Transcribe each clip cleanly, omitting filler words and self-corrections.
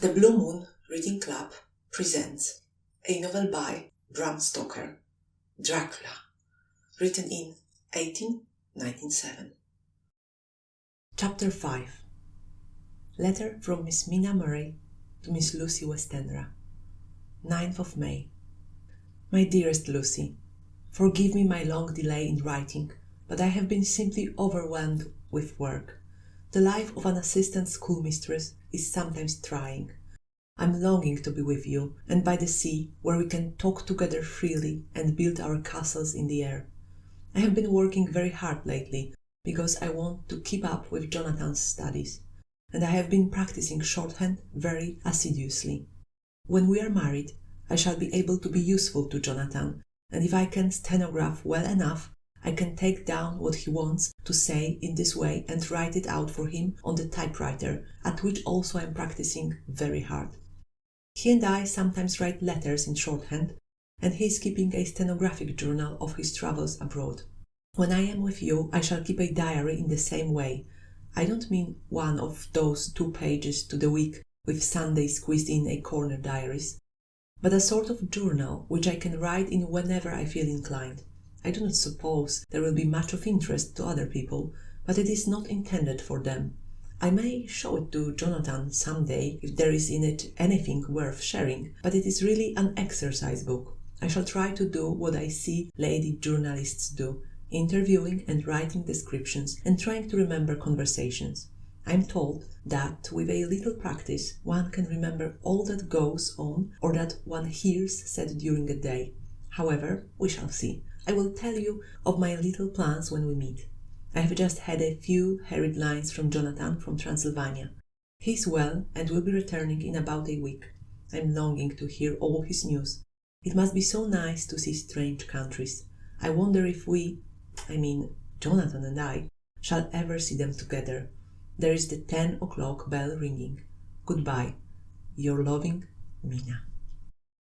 The Blue Moon Reading Club presents a novel by Bram Stoker, Dracula, written in 1897. Chapter 5. Letter from Miss Mina Murray to Miss Lucy Westenra. 9th of May. My dearest Lucy, forgive me my long delay in writing, but I have been simply overwhelmed with work. The life of an assistant schoolmistress is sometimes trying. I'm longing to be with you and by the sea, where we can talk together freely and build our castles in the air. I have been working very hard lately because I want to keep up with Jonathan's studies, and I have been practicing shorthand very assiduously. When we are married, I shall be able to be useful to Jonathan, and if I can stenograph well enough, I can take down what he wants to say in this way and write it out for him on the typewriter, at which also I am practicing very hard. He and I sometimes write letters in shorthand, and he is keeping a stenographic journal of his travels abroad. When I am with you, I shall keep a diary in the same way. I don't mean one of those 2 pages to the week with Sunday squeezed in a corner diaries, but a sort of journal which I can write in whenever I feel inclined. I do not suppose there will be much of interest to other people, but it is not intended for them. I may show it to Jonathan some day if there is in it anything worth sharing, but it is really an exercise book. I shall try to do what I see lady journalists do, interviewing and writing descriptions and trying to remember conversations. I am told that with a little practice one can remember all that goes on or that one hears said during a day. However, we shall see. I will tell you of my little plans when we meet. I have just had a few hurried lines from Jonathan from Transylvania. He is well and will be returning in about a week. I am longing to hear all his news. It must be so nice to see strange countries. I wonder if Jonathan and I, shall ever see them together. There is the 10 o'clock bell ringing. Goodbye. Your loving Mina.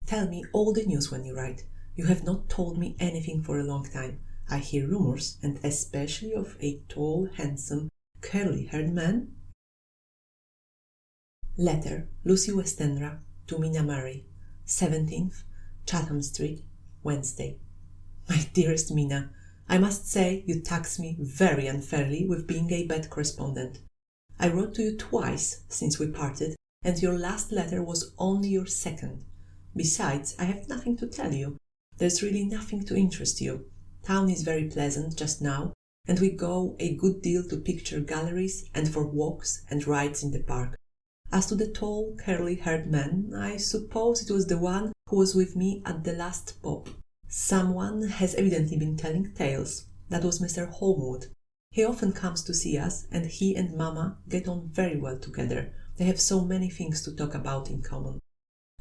Tell me all the news when you write. You have not told me anything for a long time. I hear rumors, and especially of a tall, handsome, curly-haired man. Letter, Lucy Westenra to Mina Murray, 17th, Chatham Street, Wednesday. My dearest Mina, I must say you tax me very unfairly with being a bad correspondent. I wrote to you twice since we parted, and your last letter was only your second. Besides, I have nothing to tell you. There's really nothing to interest you. Town is very pleasant just now, and we go a good deal to picture galleries and for walks and rides in the park. As to the tall, curly-haired man, I suppose it was the one who was with me at the last pop. Someone has evidently been telling tales. That was Mr. Holmwood. He often comes to see us, and he and Mamma get on very well together. They have so many things to talk about in common.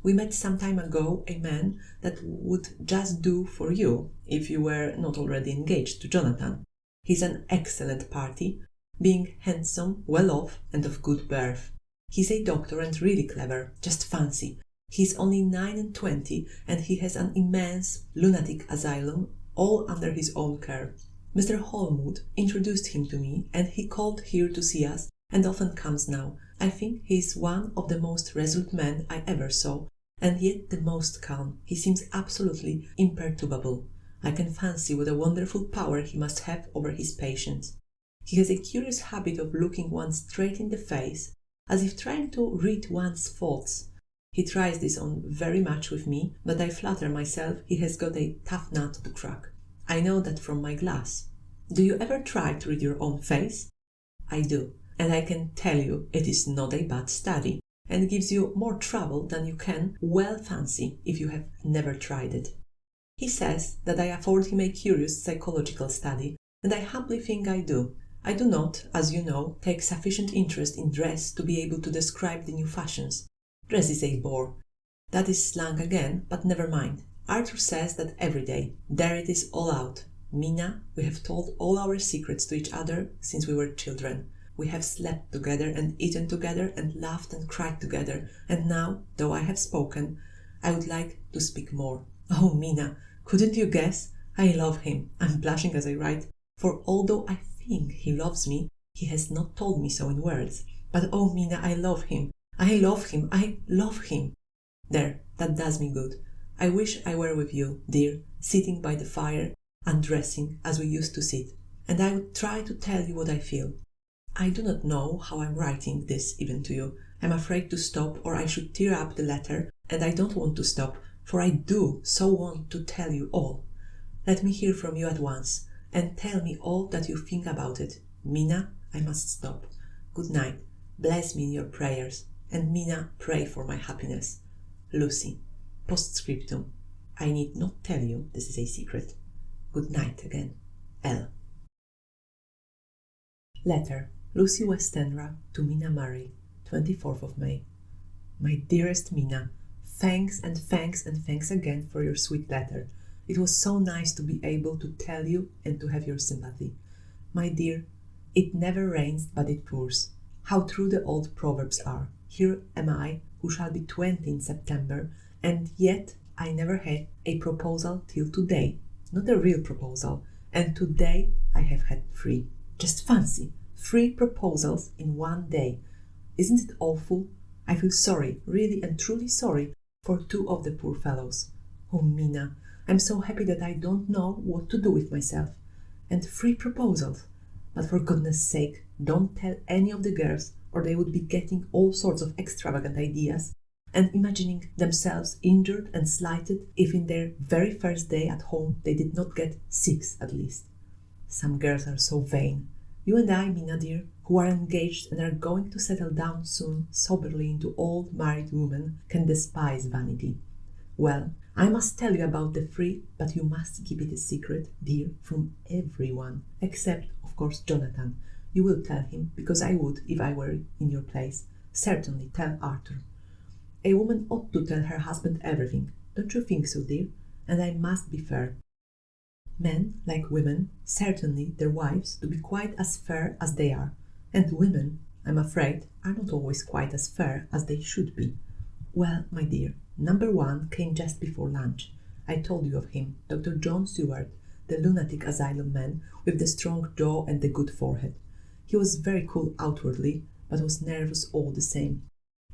We met some time ago a man that would just do for you if you were not already engaged to Jonathan. He's an excellent party, being handsome, well off, and of good birth. He's a doctor and really clever. Just fancy. He's only 29, and he has an immense lunatic asylum all under his own care. Mr. Holmwood introduced him to me, and he called here to see us, and often comes now. I think he is one of the most resolute men I ever saw, and yet the most calm. He seems absolutely imperturbable. I can fancy what a wonderful power he must have over his patients. He has a curious habit of looking one straight in the face, as if trying to read one's thoughts. He tries this on very much with me, but I flatter myself he has got a tough nut to crack. I know that from my glass. Do you ever try to read your own face? I do, and I can tell you it is not a bad study, and gives you more trouble than you can well fancy if you have never tried it. He says that I afford him a curious psychological study, and I humbly think I do. I do not, as you know, take sufficient interest in dress to be able to describe the new fashions. Dress is a bore. That is slang again, but never mind. Arthur says that every day. There it is all out. Mina, we have told all our secrets to each other since we were children. We have slept together and eaten together and laughed and cried together, and now, though I have spoken, I would like to speak more. Oh, Mina, couldn't you guess? I love him. I'm blushing as I write, for although I think he loves me, he has not told me so in words. But oh, Mina, I love him. I love him, I love him. There, that does me good. I wish I were with you, dear, sitting by the fire, undressing as we used to sit, and I would try to tell you what I feel. I do not know how I'm writing this even to you. I'm afraid to stop, or I should tear up the letter, and I don't want to stop, for I do so want to tell you all. Let me hear from you at once, and tell me all that you think about it. Mina, I must stop. Good night. Bless me in your prayers, and Mina, pray for my happiness. Lucy. Postscriptum. I need not tell you this is a secret. Good night again. L. Letter. Lucy Westenra to Mina Murray, 24th of May. My dearest Mina, thanks and thanks and thanks again for your sweet letter. It was so nice to be able to tell you and to have your sympathy. My dear, it never rains but it pours. How true the old proverbs are. Here am I, who shall be 20 in September, and yet I never had a proposal till today. Not a real proposal. And today I have had 3. Just fancy, 3 proposals in one day. Isn't it awful? I feel sorry, really and truly sorry, for 2 of the poor fellows. Oh, Mina, I'm so happy that I don't know what to do with myself. And 3 proposals. But for goodness sake, don't tell any of the girls, or they would be getting all sorts of extravagant ideas and imagining themselves injured and slighted if in their very first day at home they did not get 6 at least. Some girls are so vain. You and I, Mina dear, who are engaged and are going to settle down soon soberly into old married women, can despise vanity. Well, I must tell you about the 3, but you must keep it a secret, dear, from everyone, except, of course, Jonathan. You will tell him, because I would if I were in your place. Certainly tell Arthur. A woman ought to tell her husband everything. Don't you think so, dear? And I must be fair. Men, like women, certainly their wives to be quite as fair as they are. And women, I'm afraid, are not always quite as fair as they should be. Well, my dear, number 1 came just before lunch. I told you of him, Dr. John Seward, the lunatic asylum man with the strong jaw and the good forehead. He was very cool outwardly, but was nervous all the same.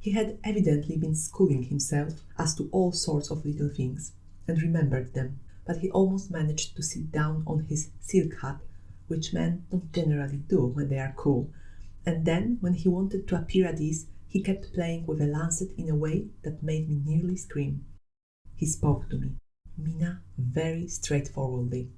He had evidently been schooling himself as to all sorts of little things, and remembered them, but he almost managed to sit down on his silk hat, which men don't generally do when they are cool, and then, when he wanted to appear at ease, he kept playing with a lancet in a way that made me nearly scream. He spoke to me, Mina, very straightforwardly.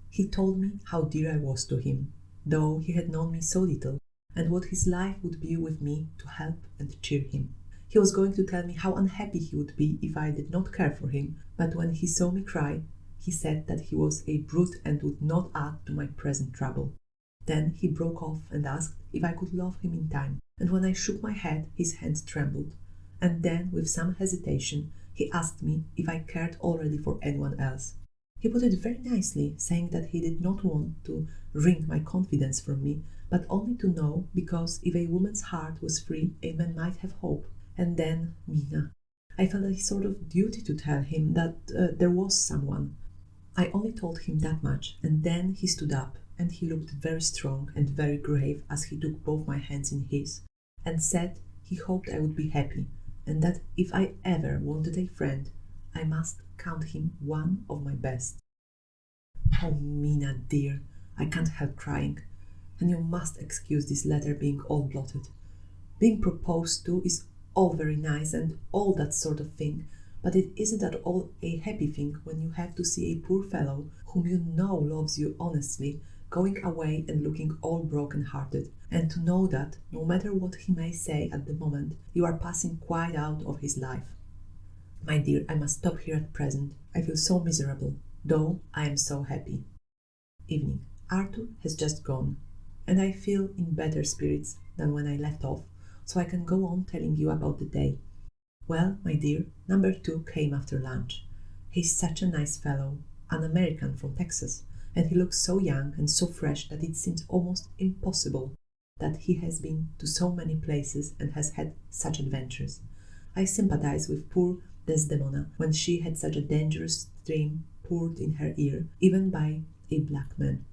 He told me how dear I was to him, though he had known me so little, and what his life would be with me to help and cheer him. He was going to tell me how unhappy he would be if I did not care for him, but when he saw me cry, he said that he was a brute and would not add to my present trouble. Then he broke off and asked if I could love him in time, and when I shook my head, his hands trembled. And then, with some hesitation, he asked me if I cared already for anyone else. He put it very nicely, saying that he did not want to wring my confidence from me, but only to know, because if a woman's heart was free, a man might have hope. And then, Mina, I felt a sort of duty to tell him that there was someone. I only told him that much, and then he stood up, and he looked very strong and very grave as he took both my hands in his, and said he hoped I would be happy, and that if I ever wanted a friend, I must count him one of my best. Oh, Mina, dear, I can't help crying, and you must excuse this letter being all blotted. Being proposed to is all very nice and all that sort of thing, but it isn't at all a happy thing when you have to see a poor fellow whom you know loves you honestly going away and looking all broken-hearted, and to know that, no matter what he may say at the moment, you are passing quite out of his life. My dear, I must stop here at present. I feel so miserable, though I am so happy. Evening. Arthur has just gone, and I feel in better spirits than when I left off, so I can go on telling you about the day. Well, my dear, number 2 came after lunch. He's such a nice fellow, an American from Texas, and he looks so young and so fresh that it seems almost impossible that he has been to so many places and has had such adventures. I sympathize with poor Desdemona when she had such a dangerous dream poured in her ear, even by a black man.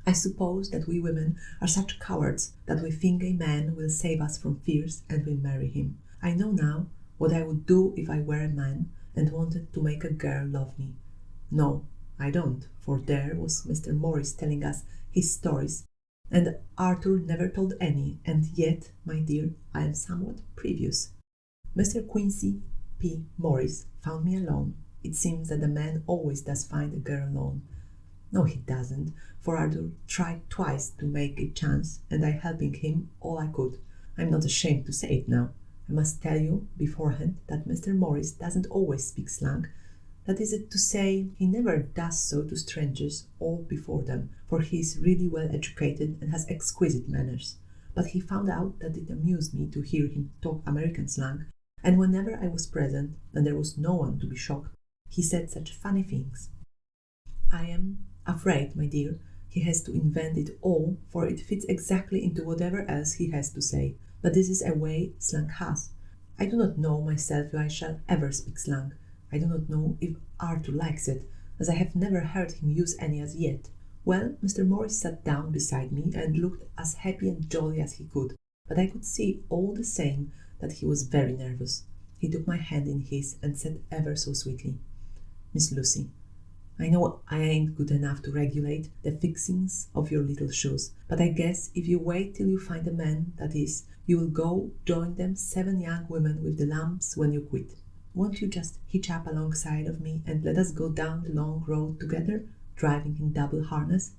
I suppose that we women are such cowards that we think a man will save us from fears and will marry him. I know now what I would do if I were a man and wanted to make a girl love me. No, I don't, for there was Mr. Morris telling us his stories, and Arthur never told any, and yet, my dear, I am somewhat previous. Mr. Quincy P. Morris found me alone. It seems that a man always does find a girl alone. No, he doesn't, for Arthur tried twice to make a chance, and I helping him all I could. I'm not ashamed to say it now. I must tell you beforehand that Mr. Morris doesn't always speak slang. That is to say, he never does so to strangers or before them, for he is really well educated and has exquisite manners. But he found out that it amused me to hear him talk American slang, and whenever I was present, and there was no one to be shocked, he said such funny things. I am afraid, my dear, he has to invent it all, for it fits exactly into whatever else he has to say. But this is a way slang has. I do not know myself if I shall ever speak slang. I do not know if Arthur likes it, as I have never heard him use any as yet. Well, Mr. Morris sat down beside me and looked as happy and jolly as he could, but I could see all the same that he was very nervous. He took my hand in his and said ever so sweetly, Miss Lucy, I know I ain't good enough to regulate the fixings of your little shoes, but I guess if you wait till you find a man, that is, you will go join them 7 young women with the lamps when you quit. Won't you just hitch up alongside of me and let us go down the long road together, driving in double harness?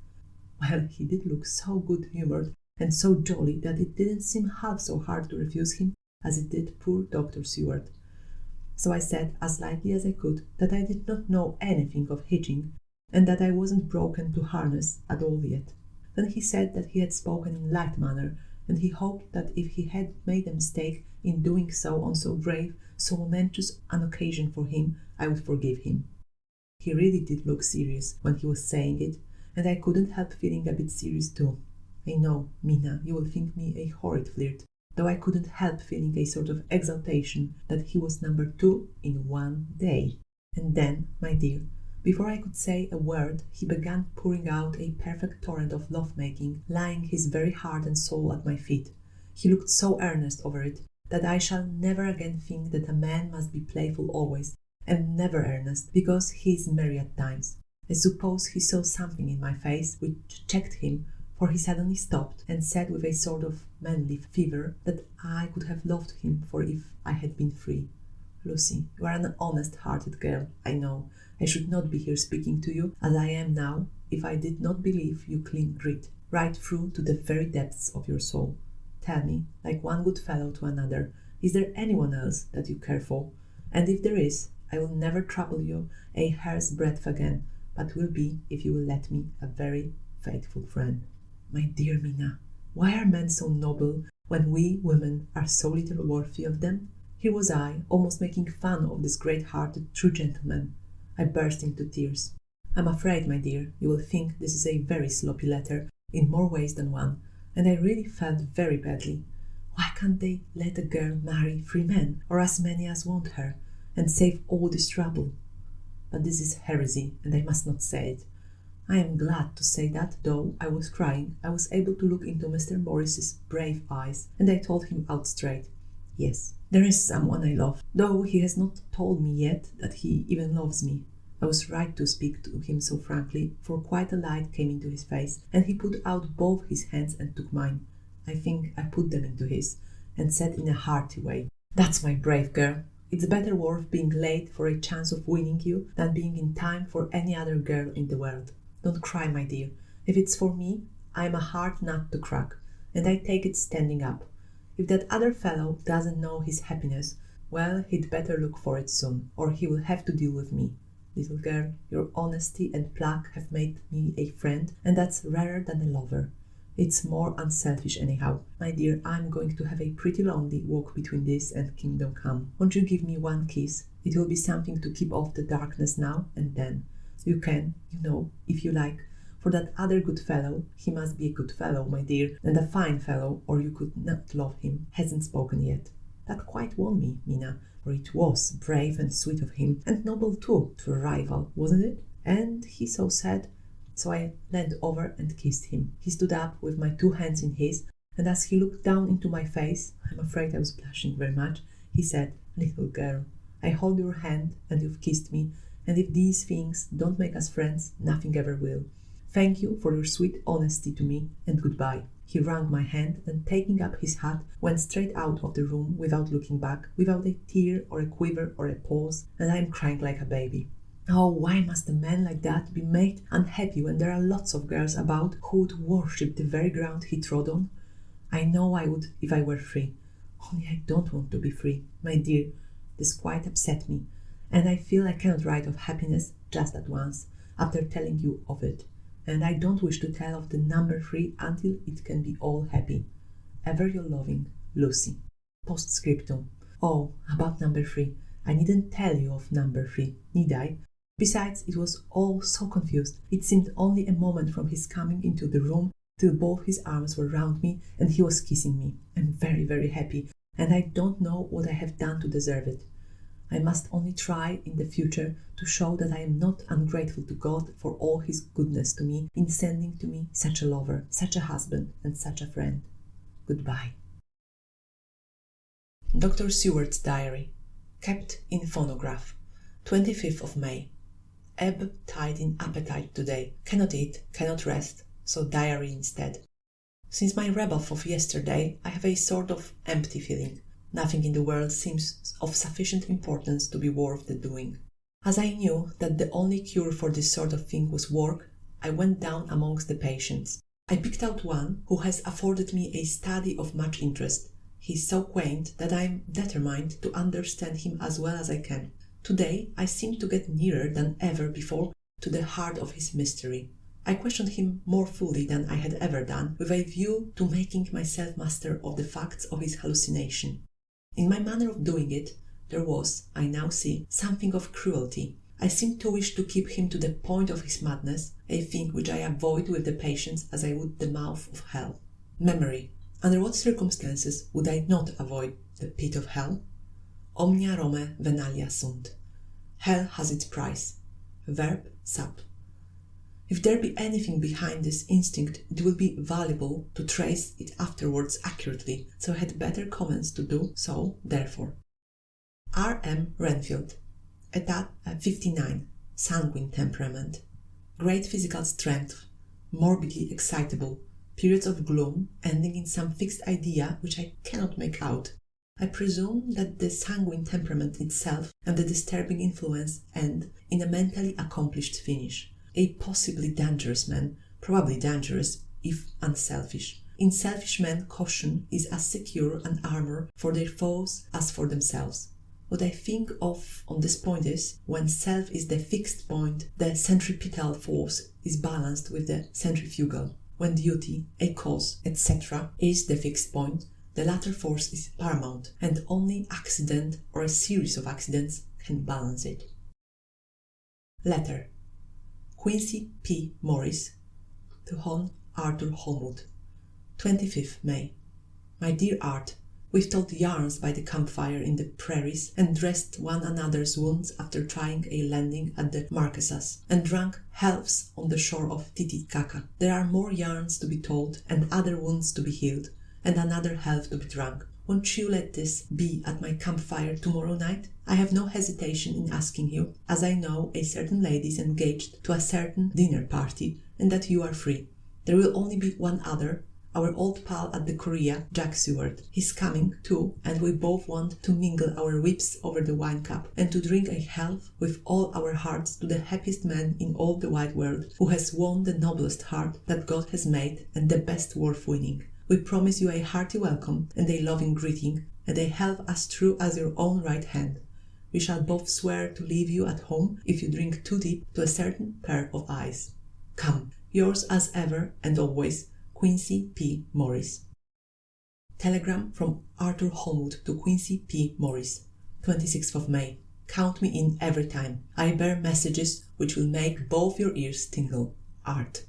Well, he did look so good-humoured and so jolly that it didn't seem half so hard to refuse him as it did poor Dr. Seward. So I said, as lightly as I could, that I did not know anything of hitching, and that I wasn't broken to harness at all yet. Then he said that he had spoken in light manner, and he hoped that if he had made a mistake in doing so on so grave, so momentous an occasion for him, I would forgive him. He really did look serious when he was saying it, and I couldn't help feeling a bit serious too. I know, Mina, you will think me a horrid flirt, though I couldn't help feeling a sort of exultation that he was number 2 in one day. And then, my dear, before I could say a word, he began pouring out a perfect torrent of love-making, laying his very heart and soul at my feet. He looked so earnest over it that I shall never again think that a man must be playful always, and never earnest, because he is merry at times. I suppose he saw something in my face which checked him, for he suddenly stopped and said with a sort of manly fever that I could have loved him for if I had been free. Lucy, you are an honest-hearted girl, I know. I should not be here speaking to you as I am now if I did not believe you clean grit, right through to the very depths of your soul. Tell me, like one good fellow to another, is there anyone else that you care for? And if there is, I will never trouble you a hair's breadth again, but will be, if you will let me, a very faithful friend. My dear Mina, why are men so noble when we women are so little worthy of them? Here was I, almost making fun of this great-hearted true gentleman. I burst into tears. I'm afraid, my dear, you will think this is a very sloppy letter, in more ways than one, and I really felt very badly. Why can't they let a girl marry 3 men, or as many as want her, and save all this trouble? But this is heresy, and I must not say it. I am glad to say that, though I was crying, I was able to look into Mr. Morris's brave eyes, and I told him out straight, yes, there is someone I love, though he has not told me yet that he even loves me. I was right to speak to him so frankly, for quite a light came into his face, and he put out both his hands and took mine. I think I put them into his, and said in a hearty way, that's my brave girl. It's better worth being late for a chance of winning you than being in time for any other girl in the world. Don't cry, my dear. If it's for me, I'm a hard nut to crack, and I take it standing up. If that other fellow doesn't know his happiness, well, he'd better look for it soon, or he will have to deal with me. Little girl, your honesty and pluck have made me a friend, and that's rarer than a lover. It's more unselfish anyhow. My dear, I'm going to have a pretty lonely walk between this and Kingdom Come. Won't you give me one kiss? It will be something to keep off the darkness now and then. You can, you know, if you like. For that other good fellow, he must be a good fellow, my dear, and a fine fellow, or you could not love him, hasn't spoken yet. That quite won me, Mina, for it was brave and sweet of him, and noble too, to a rival, wasn't it? And he so said. So I leaned over and kissed him. He stood up with my 2 hands in his, and as he looked down into my face, I'm afraid I was blushing very much, he said. "Little girl, I hold your hand and you've kissed me, and if these things don't make us friends, nothing ever will. Thank you for your sweet honesty to me, and goodbye." He wrung my hand and, taking up his hat, went straight out of the room without looking back, without a tear or a quiver or a pause, and I am crying like a baby. Oh, why must a man like that be made unhappy when there are lots of girls about who would worship the very ground he trod on? I know I would if I were free. Only I don't want to be free, my dear. This quite upset me, and I feel I cannot write of happiness just at once, after telling you of it. And I don't wish to tell of the number 3 until it can be all happy. Ever your loving, Lucy. Postscriptum. Oh, about number 3. I needn't tell you of number 3, need I? Besides, it was all so confused. It seemed only a moment from his coming into the room till both his arms were round me and he was kissing me. I'm very, very happy, and I don't know what I have done to deserve it. I must only try in the future to show that I am not ungrateful to God for all his goodness to me in sending to me such a lover, such a husband, and such a friend. Goodbye. Dr. Seward's Diary. Kept in phonograph. 25th of May. Ebb tide in appetite today. Cannot eat, cannot rest, so diary instead. Since my rebuff of yesterday, I have a sort of empty feeling. Nothing in the world seems of sufficient importance to be worth the doing. As I knew that the only cure for this sort of thing was work, I went down amongst the patients. I picked out one who has afforded me a study of much interest. He is so quaint that I am determined to understand him as well as I can. Today I seem to get nearer than ever before to the heart of his mystery. I questioned him more fully than I had ever done, with a view to making myself master of the facts of his hallucination. In my manner of doing it, there was, I now see, something of cruelty. I seemed to wish to keep him to the point of his madness, a thing which I avoid with the patients as I would the mouth of hell. Memory. Under what circumstances would I not avoid the pit of hell? Omnia Rome venalia sunt. Hell has its price. Verb sap. If there be anything behind this instinct, it will be valuable to trace it afterwards accurately, so I had better comments to do so, therefore. R. M. Renfield. Etat 59. Sanguine temperament. Great physical strength. Morbidly excitable. Periods of gloom, ending in some fixed idea which I cannot make out. I presume that the sanguine temperament itself and the disturbing influence end in a mentally accomplished finish. A possibly dangerous man, probably dangerous if unselfish. In selfish men, caution is as secure an armor for their foes as for themselves. What I think of on this point is, when self is the fixed point, the centripetal force is balanced with the centrifugal. When duty, a cause, etc. is the fixed point, the latter force is paramount, and only accident or a series of accidents can balance it. Letter. Quincy P. Morris to Hon. Arthur Holmwood. 25th May. My dear Art, we've told yarns by the campfire in the prairies, and dressed one another's wounds after trying a landing at the Marquesas, and drunk healths on the shore of Titicaca. There are more yarns to be told, and other wounds to be healed, and another health to be drunk. Won't you let this be at my campfire tomorrow night? I have no hesitation in asking you, as I know a certain lady is engaged to a certain dinner party, and that you are free. There will only be one other, our old pal at the Korea, Jack Seward. He's coming, too, and we both want to mingle our whips over the wine cup, and to drink a health with all our hearts to the happiest man in all the wide world, who has won the noblest heart that God has made, and the best worth winning. We promise you a hearty welcome, and a loving greeting, and a health as true as your own right hand. We shall both swear to leave you at home if you drink too deep to a certain pair of eyes. Come, yours as ever and always, Quincy P. Morris. Telegram from Arthur Holmwood to Quincy P. Morris. 26th of May. Count me in every time. I bear messages which will make both your ears tingle. Art.